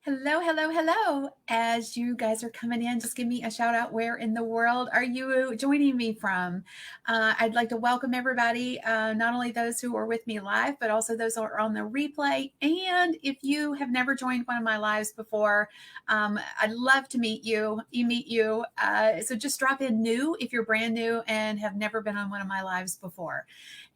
Hello, hello, hello. As you guys are coming in, just give me a shout out. Where in the world are you joining me from? I'd like to welcome everybody, not only those who are with me live, but also those who are on the replay. And if you have never joined one of my lives before, I'd love to meet you. So just drop in new if you're brand new and have never been on one of my lives before.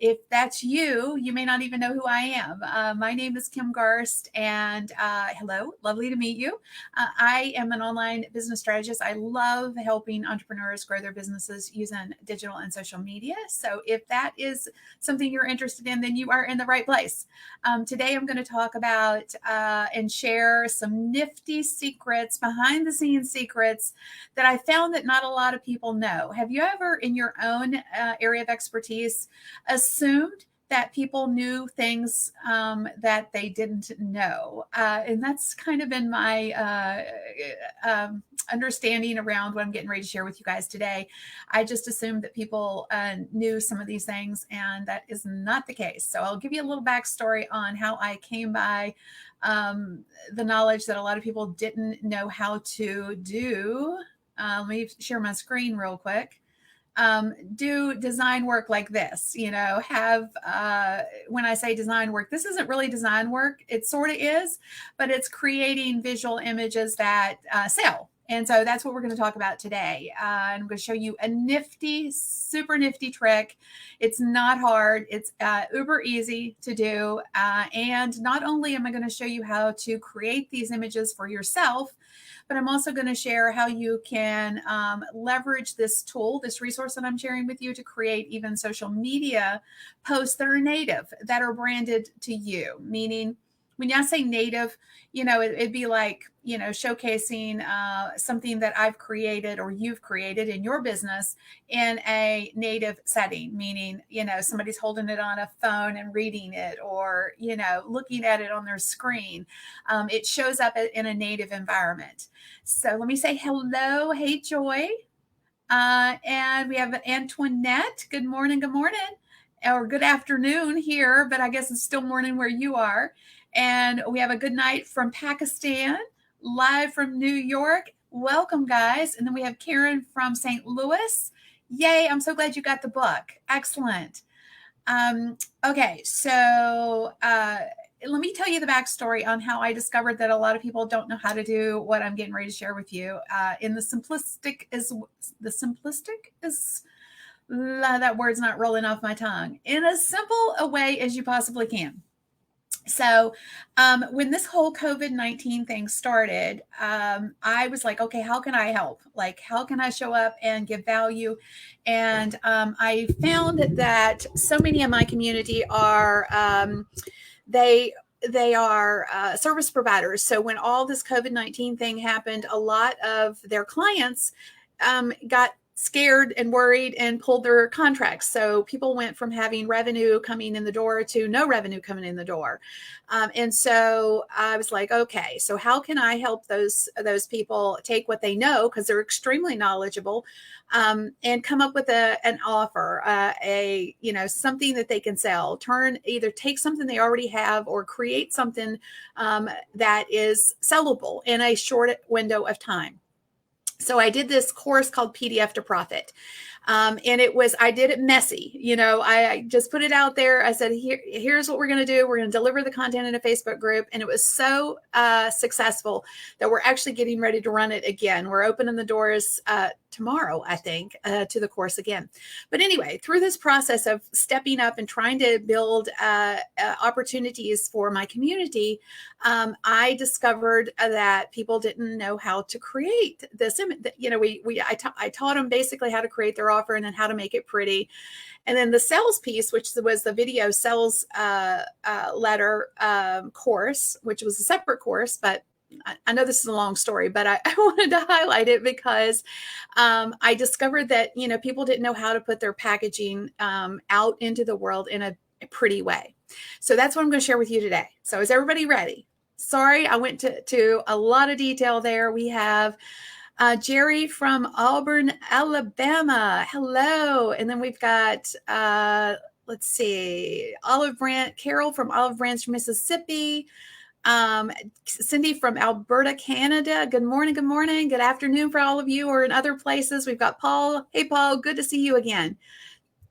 If that's you, you may not even know who I am. My name is Kim Garst, and hello, lovely to meet you. I am an online business strategist. I love helping entrepreneurs grow their businesses using digital and social media. So if that is something you're interested in, then you are in the right place. Today, I'm going to talk about and share some nifty secrets, behind the scenes secrets that I found that not a lot of people know. Have you ever, in your own area of expertise, assumed that people knew things that they didn't know? And that's kind of been my understanding around what I'm getting ready to share with you guys today. I just assumed that people knew some of these things, and that is not the case. So I'll give you a little backstory on how I came by the knowledge that a lot of people didn't know how to do. Let me share my screen real quick. Do design work like this, have, when I say design work, this isn't really design work. It sort of is, but it's creating visual images that sell. And so that's what we're going to talk about today. And I'm going to show you a nifty, super nifty trick. It's not hard. It's uber easy to do. And not only am I going to show you how to create these images for yourself, but I'm also going to share how you can leverage this tool, this resource that I'm sharing with you, to create even social media posts that are native, that are branded to you. Meaning, when I say native, it'd be like, showcasing something that I've created or you've created in your business in a native setting, meaning, somebody's holding it on a phone and reading it, or, looking at it on their screen. It shows up in a native environment. So let me say hello. Hey, Joy. And we have Antoinette. Good morning. Good morning. Or good afternoon here, but I guess it's still morning where you are. And we have a good night from Pakistan, live from New York. Welcome, guys. And then we have Karen from St. Louis. Yay, I'm so glad you got the book. Excellent. Okay, so let me tell you the backstory on how I discovered that a lot of people don't know how to do what I'm getting ready to share with you. In the simplistic is that word's not rolling off my tongue. In as simple a way as you possibly can. So when this whole COVID-19 thing started, I was like, okay, how can I help? Like, how can I show up and give value? And I found that so many in my community are, they are service providers. So when all this COVID-19 thing happened, a lot of their clients got scared and worried and pulled their contracts. So people went from having revenue coming in the door to no revenue coming in the door. And so I was like, okay, so how can I help those people take what they know, because they're extremely knowledgeable, and come up with an offer, something that they can sell, either take something they already have or create something that is sellable in a short window of time. So I did this course called PDF to Profit. And I did it messy. I just put it out there. I said, here's what we're going to do. We're going to deliver the content in a Facebook group. And it was so successful that we're actually getting ready to run it again. We're opening the doors tomorrow, I think, to the course again. But anyway, through this process of stepping up and trying to build opportunities for my community, I discovered that people didn't know how to create this image. I taught them basically how to create their offer and then how to make it pretty. And then the sales piece, which was the video sales letter course, which was a separate course, but I know this is a long story, but I wanted to highlight it because I discovered that, people didn't know how to put their packaging out into the world in a pretty way. So that's what I'm going to share with you today. So is everybody ready? Sorry, I went to a lot of detail there. We have Jerry from Auburn, Alabama. Hello. And then we've got, let's see, Carol from Olive Branch, Mississippi. Cindy from Alberta, Canada. Good morning. Good morning. Good afternoon for all of you or in other places. We've got Paul. Hey, Paul. Good to see you again.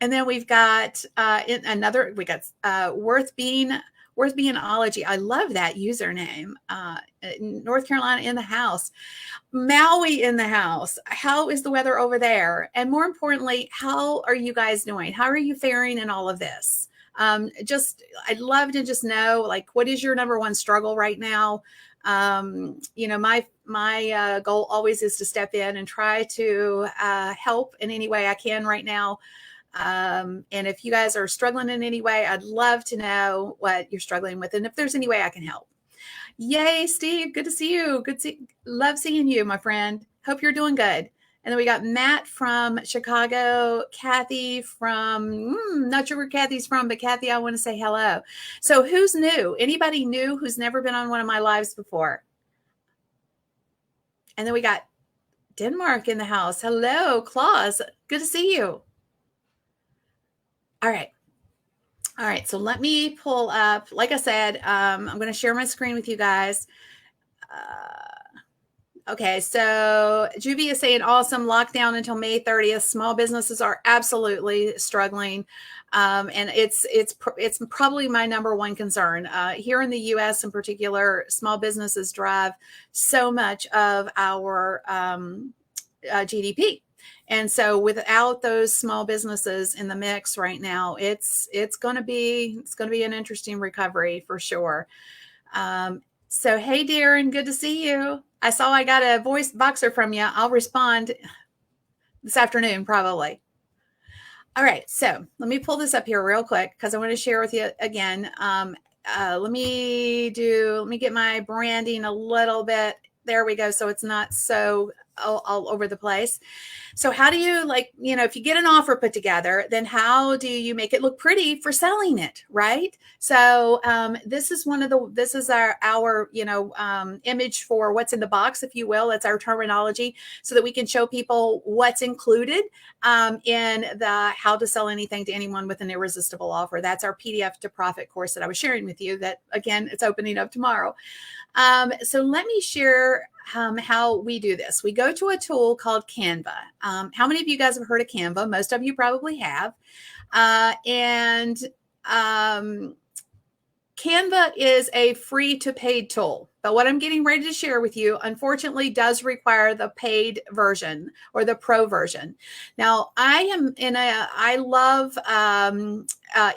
And then we've got Worth Beanology. I love that username. North Carolina in the house. Maui in the house. How is the weather over there? And more importantly, how are you guys doing? How are you faring in all of this? I'd love to just know, like, what is your number one struggle right now? My goal always is to step in and try to help in any way I can right now. And if you guys are struggling in any way, I'd love to know what you're struggling with and if there's any way I can help. Yay, Steve. Good to see you. Love seeing you, my friend. Hope you're doing good. And then we got Matt from Chicago, Kathy from, not sure where Kathy's from, but Kathy, I want to say hello. So who's new? Anybody new who's never been on one of my lives before? And then we got Denmark in the house. Hello, Claus. Good to see you. All right. All right. So let me pull up, like I said, I'm going to share my screen with you guys. Okay, so Juvie is saying awesome lockdown until May 30th. Small businesses are absolutely struggling, and it's probably my number one concern here in the U.S. in particular. Small businesses drive so much of our GDP, and so without those small businesses in the mix right now, it's going to be an interesting recovery for sure. So hey, Darren, good to see you. I saw I got a voice boxer from you. I'll respond this afternoon, probably. All right. So let me pull this up here real quick because I want to share with you again. Let me get my branding a little bit. There we go. So it's not so all over the place. So how do you, if you get an offer put together, then how do you make it look pretty for selling it, right? So this is our image for what's in the box, if you will. It's our terminology so that we can show people what's included in the how to sell anything to anyone with an irresistible offer. That's our PDF to Profit course that I was sharing with you that, again, it's opening up tomorrow. So let me share how we do this. We go to a tool called Canva. How many of you guys have heard of Canva? Most of you probably have. Canva is a free to paid tool, but what I'm getting ready to share with you, unfortunately, does require the paid version or the pro version. Now, I love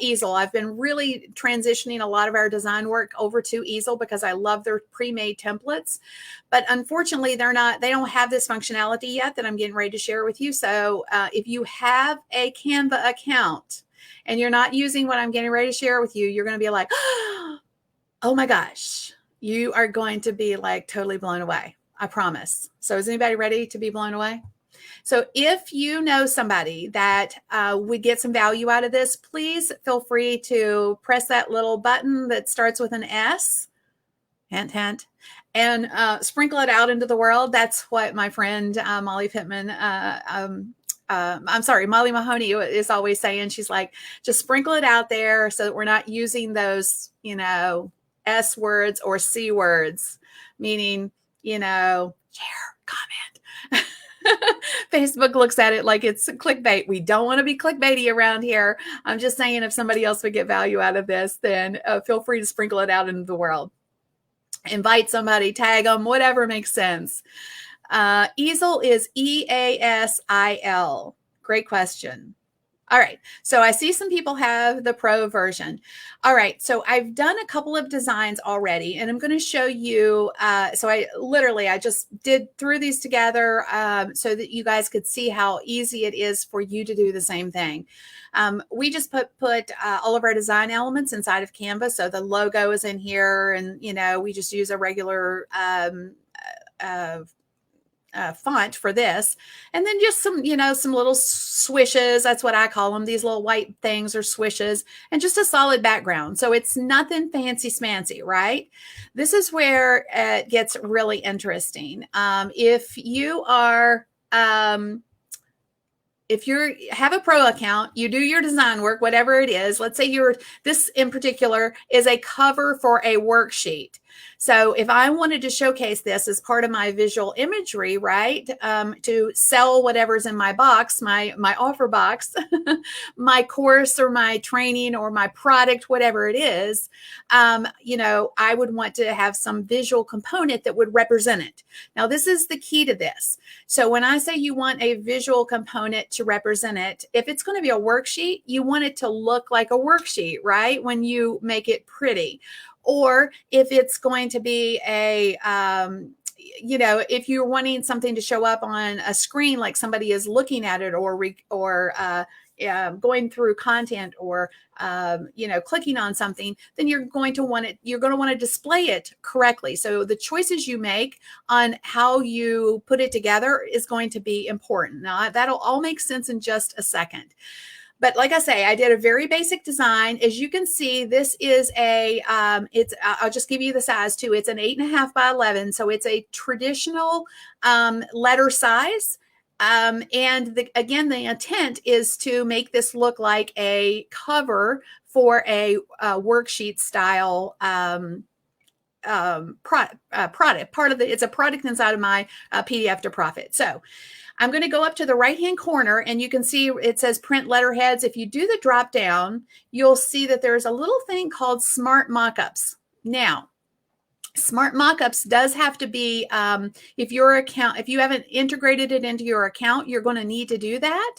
Easel. I've been really transitioning a lot of our design work over to Easel because I love their pre-made templates, but unfortunately, they don't have this functionality yet that I'm getting ready to share with you. So if you have a Canva account, and you're not using what I'm getting ready to share with you, you're going to be like, oh my gosh, you are going to be like totally blown away. I promise. So is anybody ready to be blown away? So if you know somebody that would get some value out of this, please feel free to press that little button that starts with an S, hint, hint, and sprinkle it out into the world. That's what my friend Molly Pittman, Molly Mahoney is always saying. She's like, just sprinkle it out there so that we're not using those, S words or C words, meaning, share, comment. Facebook looks at it like it's clickbait. We don't want to be clickbaity around here. I'm just saying if somebody else would get value out of this, then feel free to sprinkle it out into the world. Invite somebody, tag them, whatever makes sense. Easel is EASIL. Great question. All right. So I see some people have the pro version. All right. So I've done a couple of designs already, and I'm going to show you. So I just threw these together so that you guys could see how easy it is for you to do the same thing. We just put all of our design elements inside of Canva. So the logo is in here, and, we just use a regular font for this, and then just some little swishes. That's what I call them. These little white things are swishes, and just a solid background. So it's nothing fancy smancy, right? This is where it gets really interesting. If you have a pro account, you do your design work, whatever it is. Let's say this in particular is a cover for a worksheet. So if I wanted to showcase this as part of my visual imagery, right, to sell whatever's in my box, my offer box, my course or my training or my product, whatever it is, you know, I would want to have some visual component that would represent it. Now, this is the key to this. So when I say you want a visual component to represent it, if it's going to be a worksheet, you want it to look like a worksheet, right? When you make it pretty. Or if it's going to be a, you know, if you're wanting something to show up on a screen, like somebody is looking at it or going through content or, you know, clicking on something, then you're going to want it, you're going to want to display it correctly. So the choices you make on how you put it together is going to be important. Now, that'll all make sense in just a second. But like I say, I did a very basic design. As you can see, this is a, I'll just give you the size too. It's an 8.5 by 11. So it's a traditional letter size. And again, the intent is to make this look like a cover for a worksheet style product. It's a product inside of my PDF to Profit. So I'm going to go up to the right-hand corner and you can see it says print letterheads. If you do the drop down, you'll see that there's a little thing called Smart Mockups. Now, Smart Mockups does have to be, if you haven't integrated it into your account, you're going to need to do that.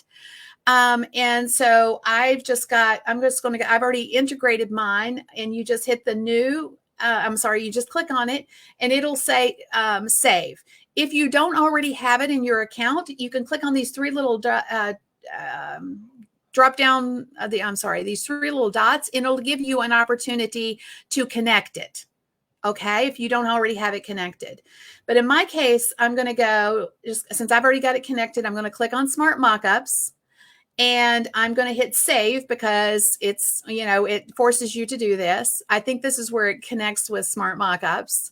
And so I've already integrated mine, and you just hit the new, you just click on it and it'll say save. If you don't already have it in your account, you can click on these three little these three little dots, and it'll give you an opportunity to connect it. Okay, if you don't already have it connected. But in my case, I'm going to go, just since I've already got it connected, I'm going to click on Smart Mockups. And I'm going to hit save because it's, you know, it forces you to do this. I think this is where it connects with Smart Mockups.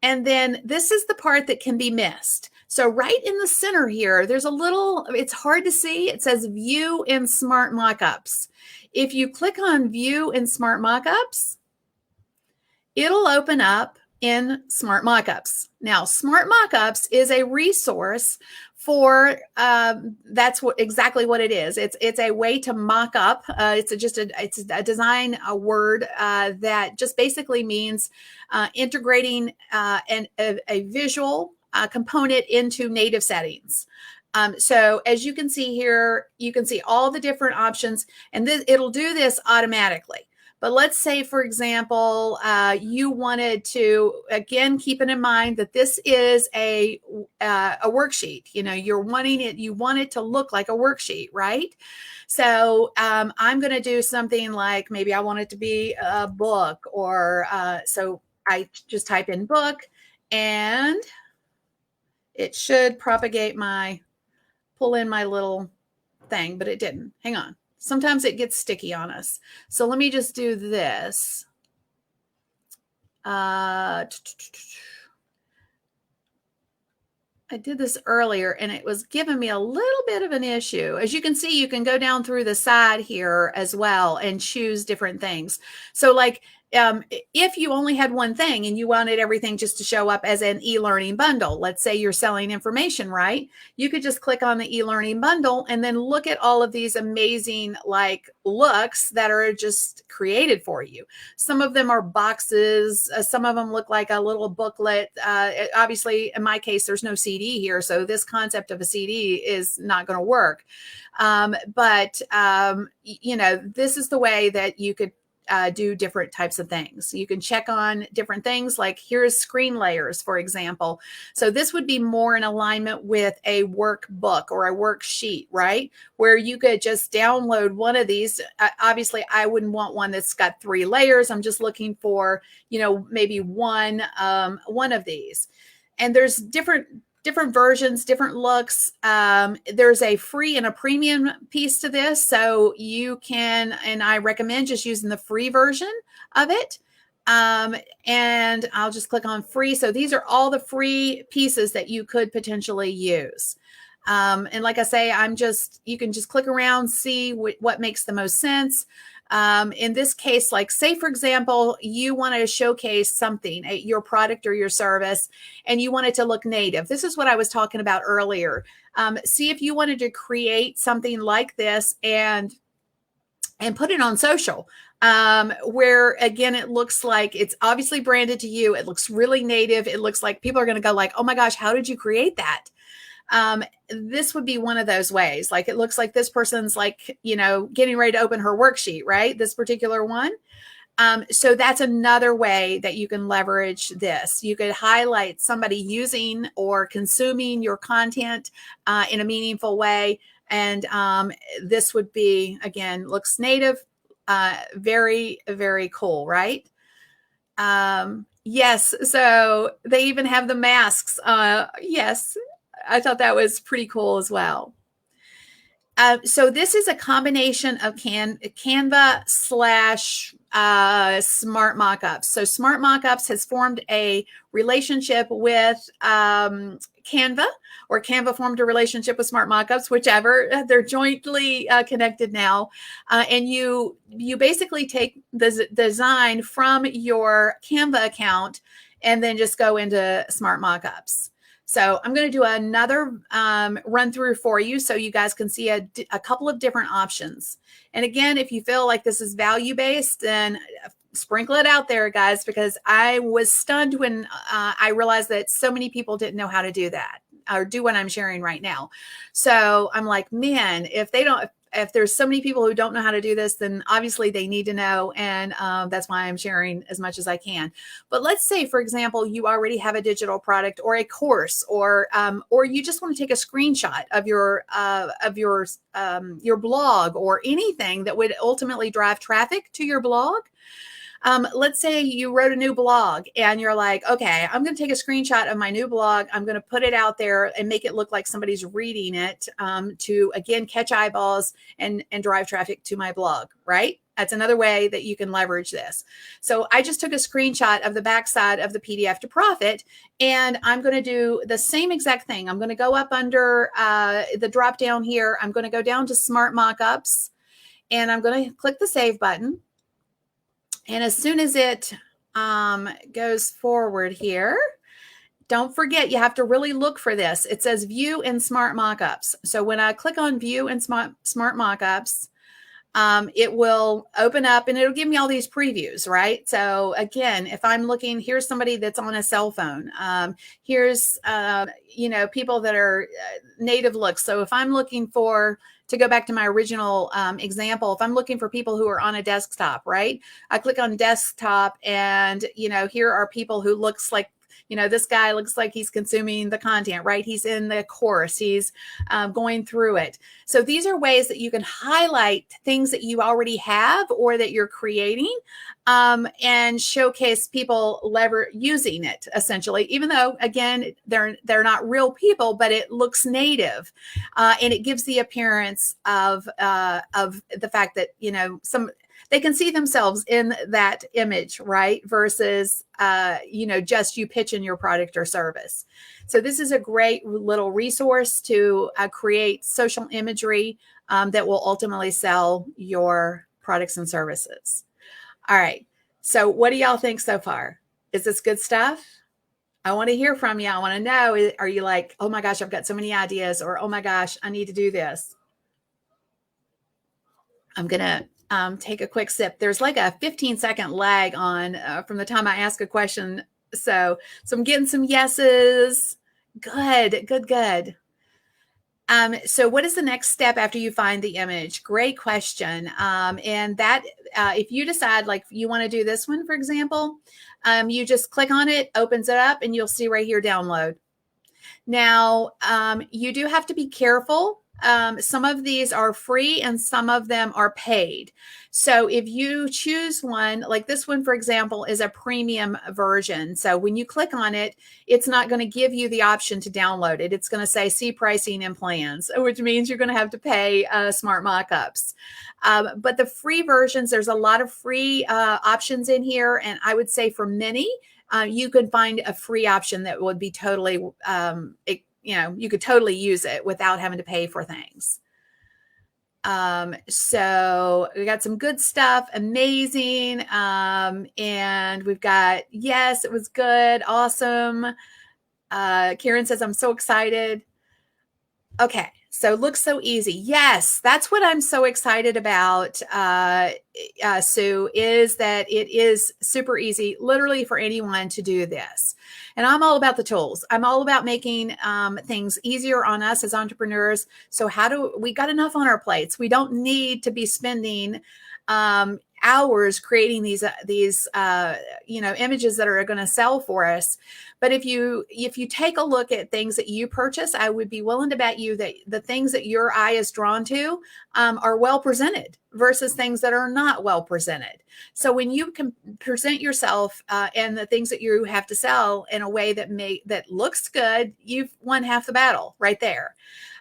And then this is the part that can be missed. So right in the center here, there's a little, it's hard to see. It says View in Smart Mockups. If you click on View in Smart Mockups, it'll open up in Smart Mockups. Now, Smart Mockups is a resource for, that's exactly what it is. It's a way to mock up. It's a design, a word that just basically means integrating a visual component into native settings. So as you can see here, you can see all the different options, and it'll do this automatically. But let's say, for example, you wanted to, again, keeping in mind that this is a worksheet. You know, you want it to look like a worksheet, right? So I'm going to do something like, maybe I want it to be a book, or so I just type in book, and it should pull in my little thing, but it didn't. Hang on. Sometimes it gets sticky on us. So let me just do this. I did this earlier and it was giving me a little bit of an issue. As you can see, you can go down through the side here as well and choose different things. So like, if you only had one thing and you wanted everything just to show up as an e-learning bundle, let's say you're selling information, right? You could just click on the e-learning bundle and then look at all of these amazing like looks that are just created for you. Some of them are boxes. Some of them look like a little booklet. Obviously, in my case, there's no CD here, so this concept of a CD is not going to work. You know, this is the way that you could do different types of things. You can check on different things, like here's screen layers, for example. So this would be more in alignment with a workbook or a worksheet, right? Where you could just download one of these. Obviously, I wouldn't want one that's got 3 layers. I'm just looking for, you know, maybe one of these. And there's different versions, different looks. There's a free and a premium piece to this. So you can, and I recommend just using the free version of it. And I'll just click on free. So these are all the free pieces that you could potentially use. And like I say, you can just click around, see what makes the most sense. In this case, like say, for example, you want to showcase something, your product or your service, and you want it to look native. This is what I was talking about earlier. See if you wanted to create something like this and put it on social, where again, it looks like it's obviously branded to you. It looks really native. It looks like people are going to go like, oh my gosh, how did you create that? This would be one of those ways. Like it looks like this person's like, getting ready to open her worksheet, right? This particular one. So that's another way that you can leverage this. You could highlight somebody using or consuming your content in a meaningful way. And this would be, again, looks native, very, very cool, right? Yes. So they even have the masks. Yes. I thought that was pretty cool as well. So this is a combination of Canva slash Smart Mockups. So Smart Mockups has formed a relationship with Canva, or Canva formed a relationship with Smart Mockups, whichever. They're jointly connected now. And you basically take the design from your Canva account and then just go into Smart Mockups. So I'm going to do another run through for you so you guys can see a couple of different options. And again, if you feel like this is value-based, then sprinkle it out there, guys, because I was stunned when I realized that so many people didn't know how to do that or do what I'm sharing right now. So I'm like, man, if there's so many people who don't know how to do this, then obviously they need to know. And that's why I'm sharing as much as I can. But let's say, for example, you already have a digital product or a course, or you just want to take a screenshot of your blog, or anything that would ultimately drive traffic to your blog. Let's say you wrote a new blog and you're like, okay, I'm going to take a screenshot of my new blog. I'm going to put it out there and make it look like somebody's reading it to, again, catch eyeballs and drive traffic to my blog, right? That's another way that you can leverage this. So I just took a screenshot of the backside of the PDF to Profit, and I'm going to do the same exact thing. I'm going to go up under the drop down here. I'm going to go down to Smart Mockups, and I'm going to click the Save button. And as soon as it goes forward here, don't forget, you have to really look for this. It says View in Smart Mockups. So when I click on View in Smart Mockups, it will open up and it'll give me all these previews, right? So again, if I'm looking, here's somebody that's on a cell phone. Here's, people that are native looks. So if I'm looking to go back to my original example, if I'm looking for people who are on a desktop, right? I click on desktop and, here are people who looks like, this guy looks like he's consuming the content, right? He's in the course, he's going through it. So these are ways that you can highlight things that you already have or that you're creating and showcase people using it, essentially, even though, again, they're not real people, but it looks native and it gives the appearance of the fact that, they can see themselves in that image, right? Versus, just you pitching your product or service. So this is a great little resource to create social imagery that will ultimately sell your products and services. All right. So what do y'all think so far? Is this good stuff? I want to hear from you. I want to know, are you like, oh my gosh, I've got so many ideas, or, oh my gosh, I need to do this. I'm going to take a quick sip. There's like a 15-second lag on from the time I ask a question. So I'm getting some yeses. Good. So what is the next step after you find the image? Great question. And that if you decide like you want to do this one, for example, you just click on it, opens it up, and you'll see right here, download. Now, you do have to be careful. Some of these are free and some of them are paid. So if you choose one, like this one, for example, is a premium version. So when you click on it, it's not going to give you the option to download it. It's going to say see pricing and plans, which means you're going to have to pay Smart Mockups. But the free versions, there's a lot of free options in here. And I would say for many, you could find a free option that would be totally, you could totally use it without having to pay for things. So we got some good stuff, amazing. And we've got, yes, it was good, awesome. Karen says, I'm so excited. Okay, so looks so easy. Yes, that's what I'm so excited about, Sue, is that it is super easy, literally for anyone to do this. And I'm all about the tools. I'm all about making things easier on us as entrepreneurs. So we got enough on our plates? We don't need to be spending hours creating these images that are going to sell for us. But if you take a look at things that you purchase, I would be willing to bet you that the things that your eye is drawn to are well presented versus things that are not well presented. So when you can present yourself and the things that you have to sell in a way that looks good, you've won half the battle right there.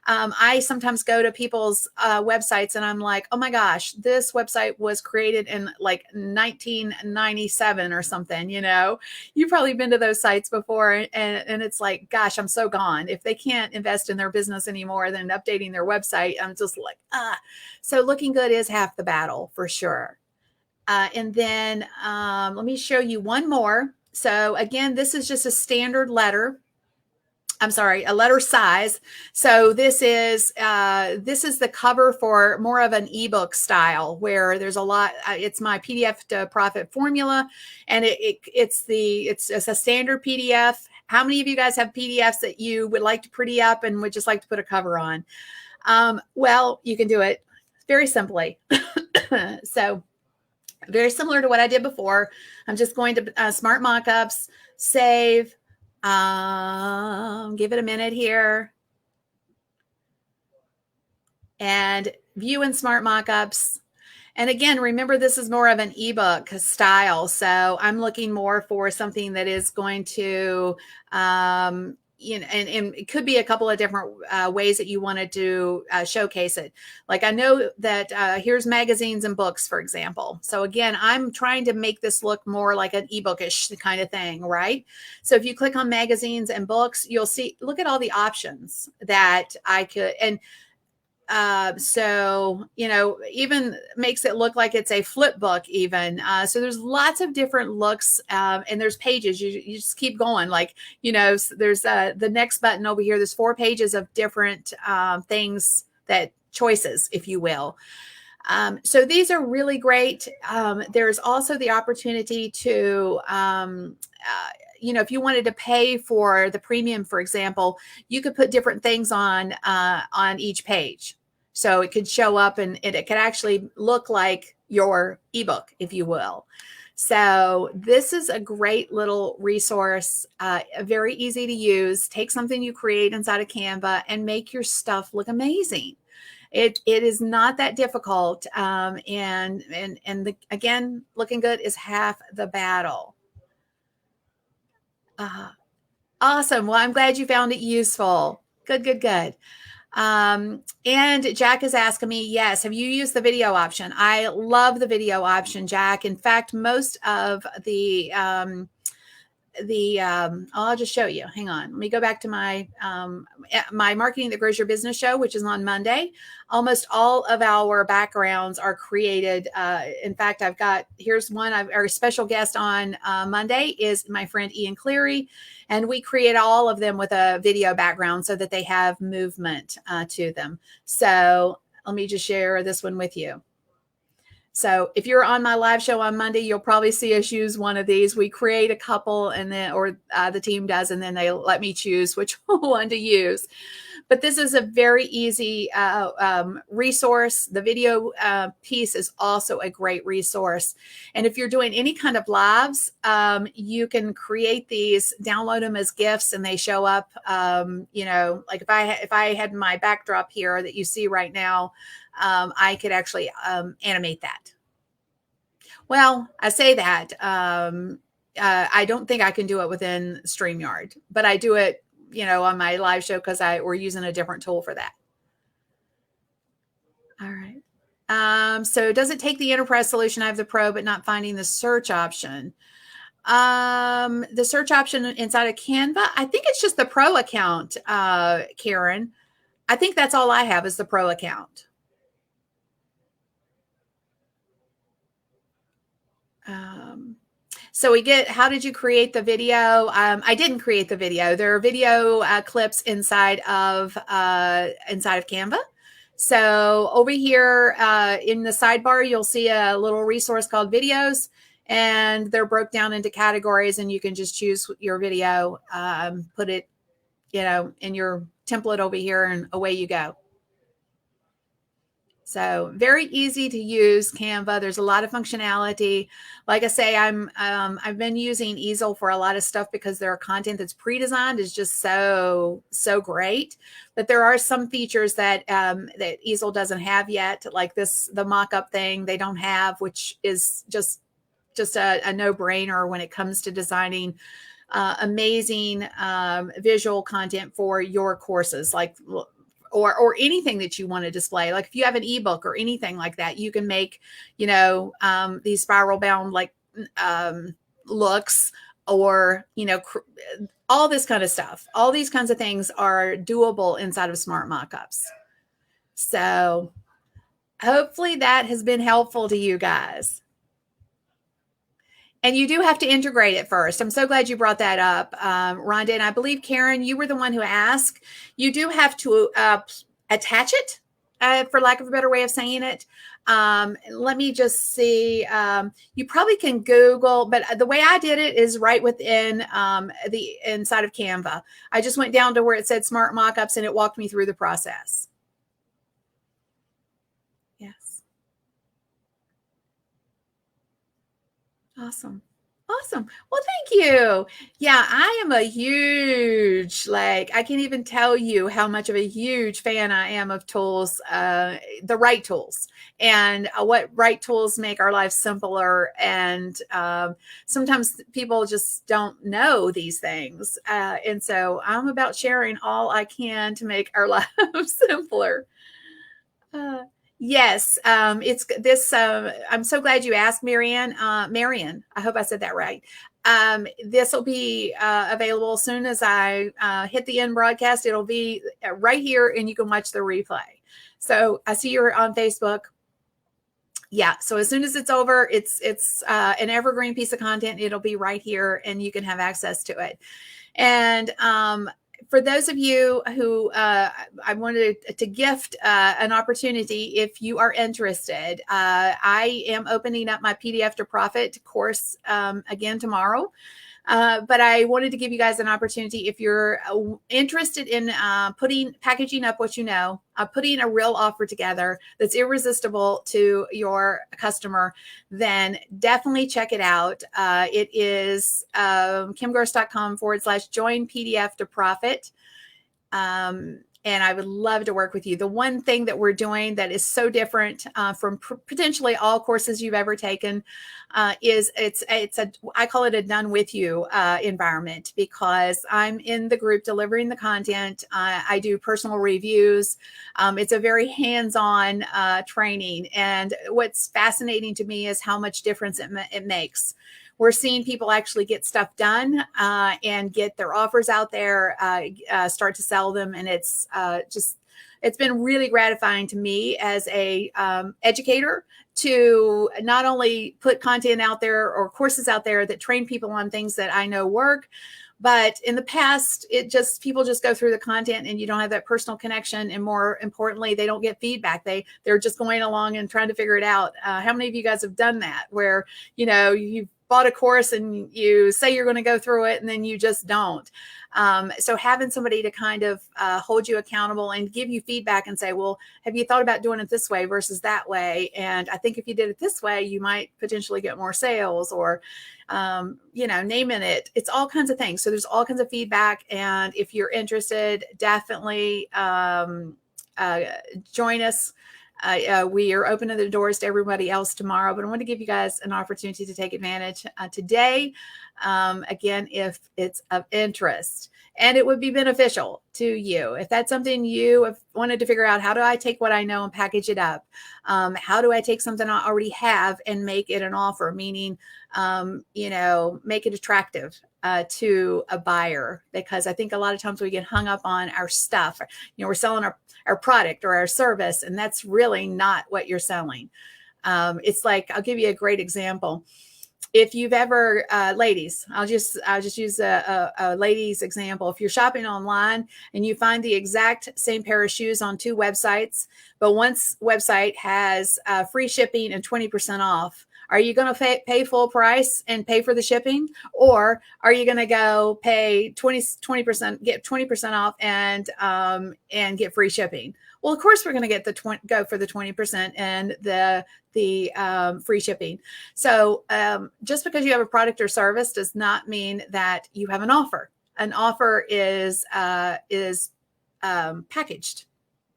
I sometimes go to people's websites and I'm like, oh my gosh, this website was created in like 1997 or something. You've probably been to those sites before, and it's like, gosh, I'm so gone. If they can't invest in their business anymore than updating their website, I'm just like, So looking good is half the battle for sure. And then let me show you one more. So again, this is just a standard letter. I'm sorry, a letter size. So this is the cover for more of an ebook style, where there's a lot. It's my PDF to profit formula, and it's a standard PDF. How many of you guys have PDFs that you would like to pretty up and would just like to put a cover on? Well, you can do it very simply. So very similar to what I did before. I'm just going to Smart Mockups, save. Give it a minute here. And view in Smart Mockups. And again, remember, this is more of an ebook style. So I'm looking more for something that is going to, and it could be a couple of different ways that you wanted to showcase it. Like I know that here's magazines and books, for example. So again, I'm trying to make this look more like an ebookish kind of thing, right? So if you click on magazines and books, you'll see, look at all the options that I could, and so, even makes it look like it's a flip book even. So there's lots of different looks and there's pages. You just keep going. Like, there's the next button over here. There's 4 pages of different things, that choices, if you will. So these are really great. There's also the opportunity to, if you wanted to pay for the premium, for example, you could put different things on each page. So it could show up and it could actually look like your ebook, if you will. So this is a great little resource, very easy to use. Take something you create inside of Canva and make your stuff look amazing. It is not that difficult. Again, looking good is half the battle. Awesome. Well, I'm glad you found it useful. Good. And Jack is asking me, yes, have you used the video option? I love the video option, Jack. In fact, most of I'll just show you. Hang on. Let me go back to my Marketing That Grows Your Business show, which is on Monday. Almost all of our backgrounds are created. In fact, here's one. Our special guest on Monday is my friend Ian Cleary, and we create all of them with a video background so that they have movement to them. So let me just share this one with you. So if you're on my live show on Monday, you'll probably see us use one of these. We create a couple and then, the team does, and then they let me choose which one to use. But this is a very easy resource. The video piece is also a great resource. And if you're doing any kind of lives, you can create these, download them as GIFs, and they show up. Like if I had my backdrop here that you see right now, I could actually animate that. Well, I say that. I don't think I can do it within StreamYard, but I do it, on my live show because we're using a different tool for that. All right. So does it take the enterprise solution? I have the pro, but not finding the search option. The search option inside of Canva, I think it's just the pro account, Karen. I think that's all I have is the pro account. So we get, how did you create the video? I didn't create the video. There are video clips inside of Canva. So over here in the sidebar, you'll see a little resource called videos, and they're broke down into categories, and you can just choose your video, put it, in your template over here, and away you go. So very easy to use Canva. There's a lot of functionality. Like I say, I've been using Easel for a lot of stuff because their content that's pre-designed is just so great. But there are some features that that Easel doesn't have yet, like the mock-up thing they don't have, which is just a no-brainer when it comes to designing amazing visual content for your courses, like or anything that you want to display. Like if you have an ebook or anything like that, you can make, these spiral bound looks, or, all this kind of stuff. All these kinds of things are doable inside of Smart Mockups. So hopefully that has been helpful to you guys. And you do have to integrate it first. I'm so glad you brought that up, Rhonda. And I believe, Karen, you were the one who asked. You do have to attach it, for lack of a better way of saying it. Let me just see. You probably can Google, but the way I did it is right within the inside of Canva. I just went down to where it said Smart Mockups, and it walked me through the process. Yes. Awesome. Awesome. Well, thank you. Yeah, I am a huge, I can't even tell you how much of a huge fan I am of tools, the right tools, and what right tools make our lives simpler. And sometimes people just don't know these things. And so I'm about sharing all I can to make our lives simpler. Yes, it's this. I'm so glad you asked, Marianne. Marion, I hope I said that right. This will be available as soon as I hit the end broadcast. It'll be right here, and you can watch the replay. So I see you're on Facebook. Yeah. So as soon as it's over, it's an evergreen piece of content. It'll be right here, and you can have access to it. And for those of you who I wanted to gift an opportunity, if you are interested, I am opening up my PDF to Profit course again tomorrow. But I wanted to give you guys an opportunity. If you're interested in packaging up what you know, putting a real offer together that's irresistible to your customer, then definitely check it out. It is kimgross.com/join PDF to Profit. And I would love to work with you. The one thing that we're doing that is so different from potentially all courses you've ever taken is I call it a done with you environment, because I'm in the group delivering the content. I do personal reviews. It's a very hands-on training. And what's fascinating to me is how much difference it makes. We're seeing people actually get stuff done and get their offers out there, start to sell them. And it's been really gratifying to me as a educator to not only put content out there or courses out there that train people on things that I know work, but in the past, people just go through the content and you don't have that personal connection. And more importantly, they don't get feedback. They're just going along and trying to figure it out. How many of you guys have done that, where, you've bought a course and you say you're going to go through it and then you just don't? So having somebody to kind of hold you accountable and give you feedback and say, well, have you thought about doing it this way versus that way? And I think if you did it this way, you might potentially get more sales, or, naming it. It's all kinds of things. So there's all kinds of feedback. And if you're interested, definitely join us. We are opening the doors to everybody else tomorrow, but I want to give you guys an opportunity to take advantage today. Again, if it's of interest and it would be beneficial to you, if that's something you have wanted to figure out, how do I take what I know and package it up? How do I take something I already have and make it an offer, meaning, make it attractive to a buyer? Because I think a lot of times we get hung up on our stuff. We're selling our product or our service, and that's really not what you're selling. It's like, I'll give you a great example. if you've ever, ladies, I'll just use a ladies example. If you're shopping online and you find the exact same pair of shoes on two websites, but one website has free shipping and 20% off, are you going to pay full price and pay for the shipping? Or are you going to go pay 20%, get 20% off and get free shipping? Well, of course, we're going to get go for the 20% and the free shipping. So just because you have a product or service does not mean that you have an offer. An offer is packaged,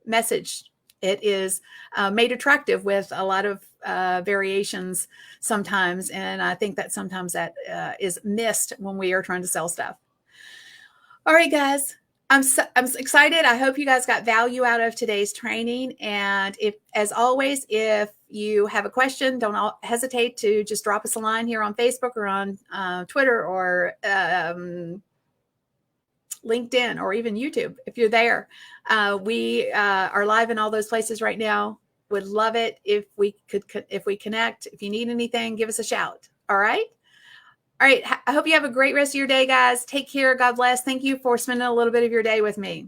messaged. It is made attractive with a lot of variations sometimes. And I think that sometimes that is missed when we are trying to sell stuff. All right, guys. I'm excited. I hope you guys got value out of today's training. And as always, if you have a question, don't hesitate to just drop us a line here on Facebook or on Twitter or LinkedIn or even YouTube. If you're there, we are live in all those places right now. Would love it if we connect. If you need anything, give us a shout. All right. All right. I hope you have a great rest of your day, guys. Take care. God bless. Thank you for spending a little bit of your day with me.